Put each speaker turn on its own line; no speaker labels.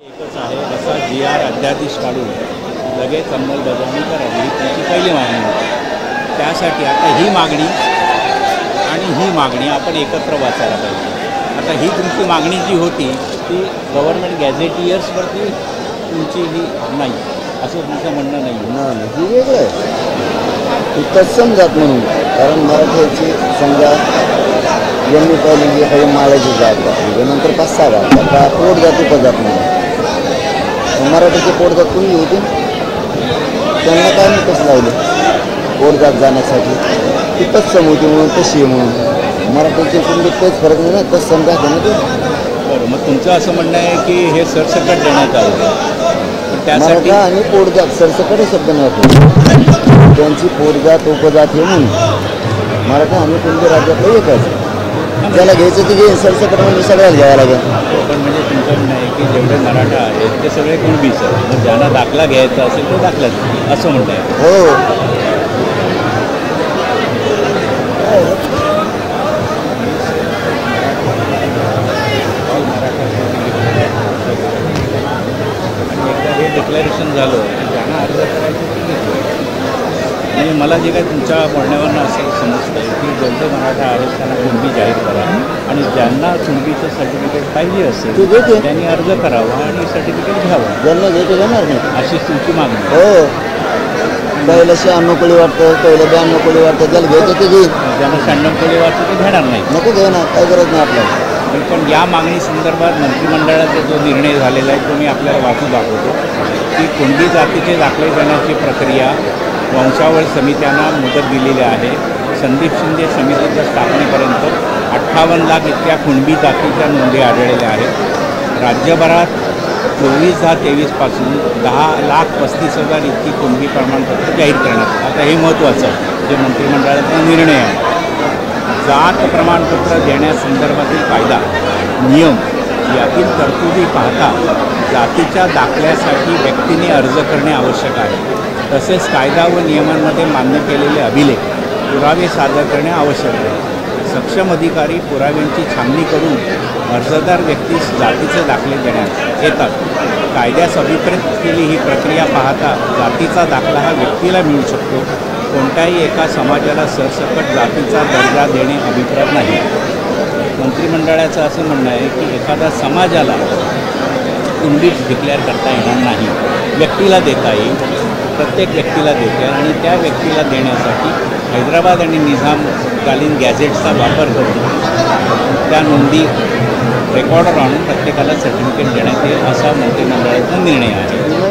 एकच आहे, असा GR अध्यादेश काढून लगेच अंमलबजावणी करावी ही त्यांची पहिली मागणी होती। त्यासाठी आता ही मागणी आणि ही मागणी आपण एकत्र वाचायला पाहिजे। आता ही तुमची मागणी जी होती ती गव्हर्नमेंट गॅझेटियर्सवरती तुमची ही नाही असं तुमचं म्हणणं नाही
ही वेगळं आहे, ती तत्सम जात म्हणून। कारण मराठ्याची समजा यांनी पहिली काही मालाची जात घातली, नंतर 5-6 घातला का पोट जाती उपजात म्हणून मराठीचे पोटजात कोणी होती, त्यांना काय नाही कसं लावलं पोटजात जाण्यासाठी ती तत्सम होती म्हणून तशी आहे म्हणून। मराठीचे कुंडीत काहीच फरक नाही ना, तत्सम जाते ना ते।
बरं, मग तुमचं असं म्हणणं आहे की हे सरसकट देण्यात आलं, पण त्यासाठी
मराठा आणि पोटजात सरसकट शब्द नव्हते, त्यांची पोटजात उपजात हे म्हणून मराठा आणि कुंडी राज्यातलं एकच ज्याला घ्यायचं ते घे, सरसकट म्हणजे सगळ्याला घ्यावं लागेल।
पण म्हणजे तुमचं म्हणणं आहे की जेवढे मराठा आहेत ते सगळे कुणबीच आहेत, मग ज्यांना दाखला घ्यायचा असेल तो दाखला घ्या असं म्हणत आहे।
हो,
हे डिक्लेरेशन झालं की ज्यांना अर्ज करायचं ते घेतलं। म्हणजे मला जे काही तुमच्या बोलण्यावरनं असं समजतं आहे की जेवढे मराठा आहेत त्यांना कुणबी जाहीर करा आणि ज्यांना कुणबीचं सर्टिफिकेट पाहिजे असेल त्यांनी अर्ज करावा आणि सर्टिफिकेट घ्यावं,
ज्यांना घ्यायचं घेणार नाही
अशीच तुमची मागणी।
हो, पहिलं 96 कोळी वाटतं, पहिलं 92 कोळी वाटतं, ज्याला घ्यायचं ते घेईल,
ज्यांना 96 कोळी वाटतं ते घेणार नाही,
नको घेणार, काही गरज नाही आपल्याला।
पण या मागणी संदर्भात मंत्रिमंडळाचा जो निर्णय झालेला आहे तो मी आपल्याला वाचून दाखवतो की कुणबी जातीचे दाखले देण्याची प्रक्रिया वंशावळ समित्यांना मुदत दिलेली आहे। संदीप शिंदे समितीच्या स्थापनेपर्यंत 58 लाख इतक्या कुणबी जातीच्या नोंदी आढळलेल्या आहेत। राज्यभरात 24/10/23 पासून 10,35,000 इतकी कुणबी प्रमाणपत्र जाहीर करण्यात। आता हे महत्त्वाचं जे मंत्रिमंडळाचा निर्णय आहे, जात प्रमाणपत्र देण्यासंदर्भातील कायदा नियम यातील तरतुदी पाहता जातीच्या दाखल्यासाठी व्यक्तीने अर्ज करणे आवश्यक आहे। तसेच कायदा व नियमांमध्ये मान्य केलेले अभिलेख पुरावे सादर करणे आवश्यक आहे। सक्षम अधिकारी पुराव्यांची छाननी करून अर्जदार व्यक्तीस जातीचे दाखले देण्यात येतात। कायद्यास अभिप्रेत केली ही प्रक्रिया पाहता जातीचा दाखला हा व्यक्तीला मिळू शकतो, कोणत्याही एका समाजाला सरसकट जातीचा दर्जा देणे अभिप्राय नाही। मंत्रिमंडळाचं असं म्हणणं आहे की एखाद्या समाजाला कुणबी डिक्लेअर करता येणार नाही, व्यक्तीला देता येईल, प्रत्येक व्यक्तीला देता येईल आणि त्या व्यक्तीला देण्यासाठी हैदराबाद आणि निजामकालीन गॅझेट्सचा वापर करून त्या नोंदी रेकॉर्डर आणून प्रत्येकाला सर्टिफिकेट देण्यात येईल असा मंत्रिमंडळाचा निर्णय आहे।